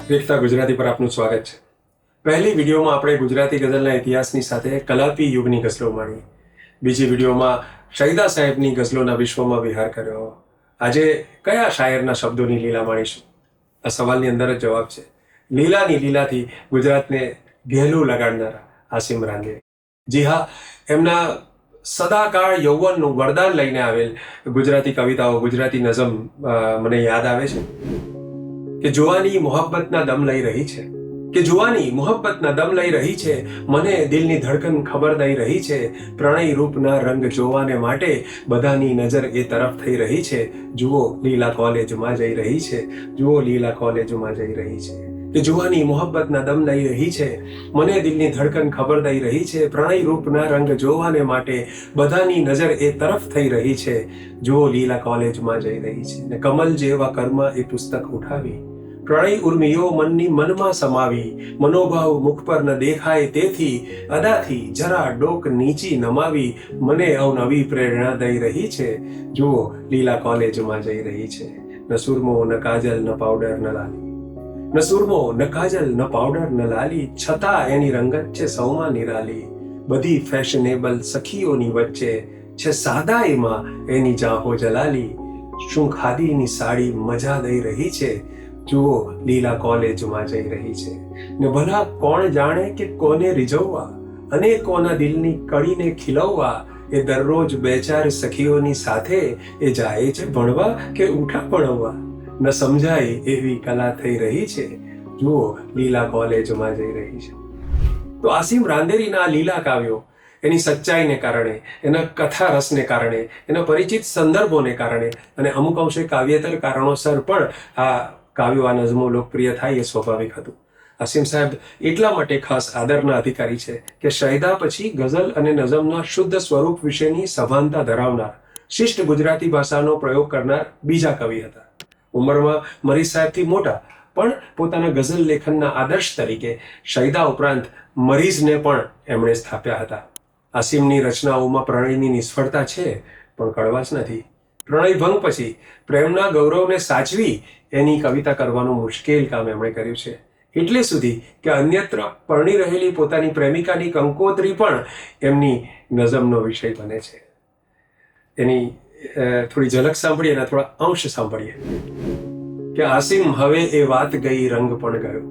રેખતા ગુજરાતી પર આપનું સ્વાગત છે। પહેલી વિડીયોમાં આપણે ગુજરાતી ગઝલના ઇતિહાસની સાથે કલાપી યુગની ગઝલો માણી। બીજી વિડીયોમાં શહીદા સાહેબની ગઝલોના વિશ્વમાં વિહાર કર્યો। આજે કયા શાયરના શબ્દોની લીલા માણીશું? આ સવાલની અંદર જ જવાબ છે। લીલાની લીલાથી ગુજરાતને ઘેલું લગાડનારા આસિમ રાંદેરી। જી હા, એમના સદાકાળ યૌવનનું વરદાન લઈને આવેલ ગુજરાતી કવિતાઓ, ગુજરાતી નઝમ મને યાદ આવે છે કે જુવાની મોહબ્બતના દમ લઈ રહી છે, કે જુવાની મોહબ્બતના દમ લઈ રહી છે, મને દિલની ધડકન ખબર દઈ રહી છે, પ્રણય રૂપના રંગ જોવાને માટે બધાની નજર એ તરફ થઈ રહી છે, જુઓ લીલા કોલેજમાં જઈ રહી છે, જુઓ લીલા કોલેજમાં જઈ રહી છે, કે જુવાની મોહબ્બતના દમ લઈ રહી છે, મને દિલની ધડકન ખબર દઈ રહી છે, પ્રણય રૂપના રંગ જોવાને માટે બધાની નજર એ તરફ થઈ રહી છે, જુઓ લીલા કોલેજમાં જઈ રહી છે, ને કમલ જેવા કર્મ એ પુસ્તક ઉઠાવી, પ્રણય ઉર્મિયો મનની મનમાં સમાવી, મનોભાવ મુખ પર ન દેખાય તેથી અદાથી જરા ડોક નીચી નમાવી, મને અવનવી પ્રેરણા દઈ રહી છે, જુઓ લીલા કોલેજમાં જઈ રહી છે, ન સુરમો ન કાજલ ન પાવડર ન લાલી, ન સુરમો ન કાજલ ન પાવડર ન લાલી, છતાં એની રંગત છે સૌમાં નિરાલી, બધી ફેશનેબલ સખીઓની વચ્ચે છે સાદાઈમાં એની જાહો જલાલી, શું ખાદીની સાડી મજા દઈ રહી છે, જુઓ લીલા કોલેજમાં જઈ રહી છે, ને ભલા કોણ જાણે કે કોને રીઝવવા અને કોના દિલની કડીને ખીલવવા, એ દરરોજ બે ચાર સખીઓની સાથે એ જાય છે ભણવા કે ઉઠા ભણવા, ન સમજાય એવી કલા થઈ રહી છે, જુઓ લીલા કોલેજમાં જઈ રહી છે। તો આસિમ રાંદેરીના લીલા કાવ્યો એની સચ્ચાઈને કારણે, એના કથા રસને કારણે, એના પરિચિત સંદર્ભોને કારણે અને અમુક અંશે કાવ્યેતર કારણોસર પણ આ કાવ્યો, આ નઝમો લોકપ્રિય થાય એ સ્વાભાવિક હતું। આસિમ સાહેબ એટલા માટે ખાસ આદરના અધિકારી છે કે શહીદા પછી ગઝલ અને નઝમના શુદ્ધ સ્વરૂપ વિશેની સભાનતા ધરાવનાર, શિષ્ટ ગુજરાતી ભાષાનો પ્રયોગ કરનાર બીજા કવિ હતા। ઉંમરમાં મરીઝ સાહેબથી મોટા, પણ પોતાના ગઝલ લેખનના આદર્શ તરીકે શહીદા ઉપરાંત મરીઝને પણ એમણે સ્થાપ્યા હતા। આસિમની રચનાઓમાં પ્રણયની નિષ્ફળતા છે પણ કડવાશ નથી। પ્રણય ભંગ પછી પ્રેમના ગૌરવને સાચવી એની કવિતા કરવાનું મુશ્કેલ કામ એમણે કર્યું છે, એટલે સુધી કે અન્યત્ર પરણી રહેલી પોતાની પ્રેમિકાની કંકોત્રી પણ એમની નઝમનો વિષય બને છે। એની થોડી ઝલક સાંભળીએ અને થોડા અંશ સાંભળીએ કે આસિમ હવે એ વાત ગઈ રંગ પણ ગયો,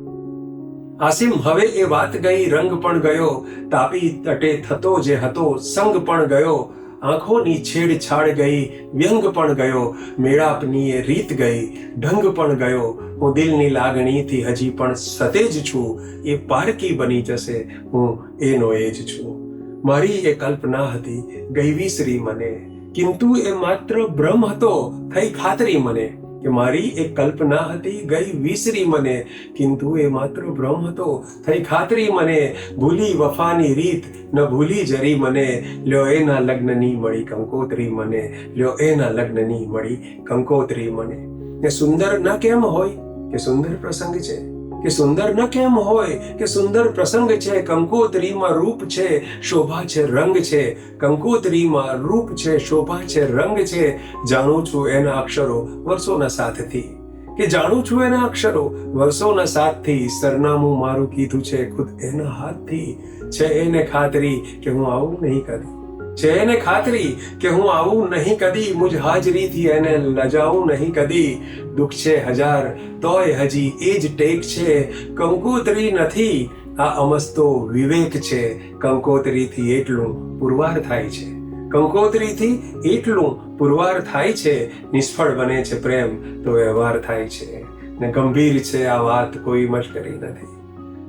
આસિમ હવે એ વાત ગઈ રંગ પણ ગયો, તાપી તટે થતો જે હતો સંગ પણ ગયો, આંખોની છેડછાડ ગઈ વ્યંગ પણ ગયો, મેળાપની એ રીત ગઈ ઢંગ પણ ગયો, હું દિલની લાગણીથી હજી પણ સતેજ છું, એ પારકી બની જશે હું એનો એ જ છું, મારી એ કલ્પના હતી ગઈ વિસરી મને, કિંતુ એ માત્ર ભ્રમ હતો થઈ ખાતરી મને, કે મારી એક કલ્પના હતી ગઈ વિસરી મને, કિંતુ એ માત્ર ભ્રમ હતો થઈ ખાતરી મને, ભૂલી વફાની રીત ન ભૂલી જરી મને, લ્યો એના લગ્નની મળી કંકોત્રી મને, લ્યો એના લગ્નની મળી કંકોત્રી મને, કે સુંદર ન કેમ હોય કે સુંદર પ્રસંગ છે, કે સુંદર ન કેમ હોય કે સુંદર પ્રસંગ છે, કંકોત્રીમાં રૂપ છે શોભા છે રંગ છે, કંકોત્રીમાં રૂપ છે શોભા છે રંગ છે, જાણું છું એના અક્ષરો વર્ષોના સાથથી, કે જાણું છું એના અક્ષરો વર્ષોના સાથથી, સરનામું મારું કીધું છે ખુદ એના હાથથી, છે એને ખાતરી કે હું આવું નહીં કદી, છે એને ખાતરી કે હું આવું નહીં કદી, મુજ હાજરીથી એને લજાવું નહીં કદી, દુઃખ છે હજાર તોય હજી એ જ ટેક છે, કંકોત્રી નથી આ અમસ્તો વિવેક છે, કંકોત્રીથી એટલું પુરવાર થાય છે, કંકોત્રીથી એટલું પુરવાર થાય છે, નિષ્ફળ બને છે પ્રેમ તો વ્યવહાર થાય છે, ને ગંભીર છે આ વાત કોઈ મશ્કરી નથી,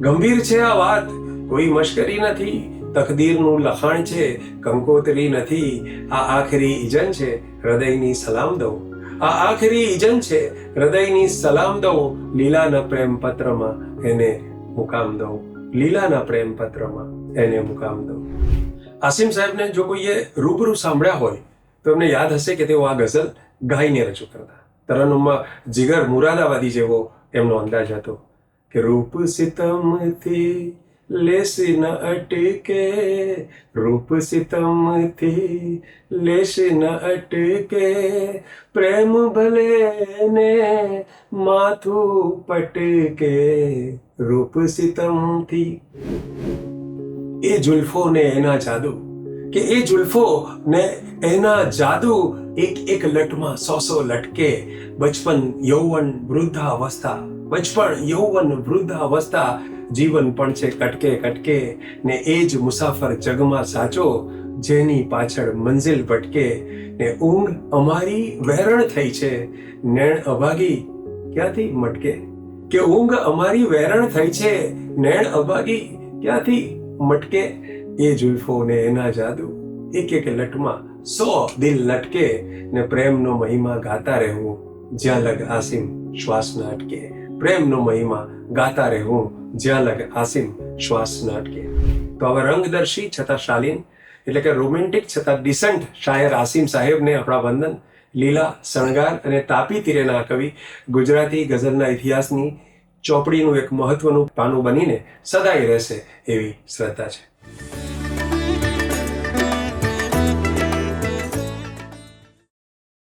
ગંભીર છે આ વાત કોઈ મશ્કરી નથી, તકદીરનું લખાણ છે કંકોત્રી નથી, આ આખરી ઇજન છે હૃદયની સલામ દઉં, આ આખરી ઇજન છે હૃદયની સલામ દઉં, લીલાના પ્રેમ પત્રમાં એને મુકામ દઉં, લીલાના પ્રેમ પત્રમાં એને મુકામ દઉં। આસિમ સાહેબને જો કોઈએ રૂબરૂ સાંભળ્યા હોય તો એમને યાદ હશે કે તેઓ આ ગઝલ ગાઈને રજૂ કરતા। તરન્નુમમાં જીગર મુરાદાબાદી જેવો એમનો અંદાજ હતો કે રૂપ સિતમથી લેશ ન અટકે રૂપ સિતમથી, લેશ ન અટકે પ્રેમ ભલે ને માથું પટકે રૂપ સિતમથી. એ જુલ્ફો ને એના જાદુ, કે એ જુલ્ફો ને એના જાદુ એક એક લટમાં 100 લટકે. બચપન યૌવન વૃદ્ધાવસ્થા, બચપન યૌવન વૃદ્ધાવસ્થા, જીવન પણ છે કટકે કટકે. ને એ જ મુસાફર જગમાં સાચો, જેની પાછળ મંઝિલ ભટકે. ને ઊંઘ અમારી વેરણ થઈ છે, નેણ અભાગી ક્યાંથી મટકે. કે ઊંઘ અમારી વેરણ થઈ છે, નેણ અભાગી ક્યાંથી મટકે. એ જુલ્ફો ને એના જાદુ, એક એક લટમાં 100 દિલ લટકે. ને પ્રેમનો મહિમા ગાતા રહેવું, જ્યાં લગ આસિમ શ્વાસ ન અટકે. પ્રેમનો મહિમા ગાતા રહેવું, જ્યાં લગ આસિમ શ્વાસ ન અટકે. તો હવે રંગદર્શી છતાં શાલીન, એટલે કે રોમેન્ટિક છતાં ડિસન્ટ શાયર આસિમ સાહેબને આપણા વંદન. લીલા, શણગાર અને તાપી તીરેના કવિ ગુજરાતી ગઝલના ઇતિહાસની ચોપડીનું એક મહત્વનું પાનું બનીને સદાય રહેશે એવી શ્રદ્ધા છે.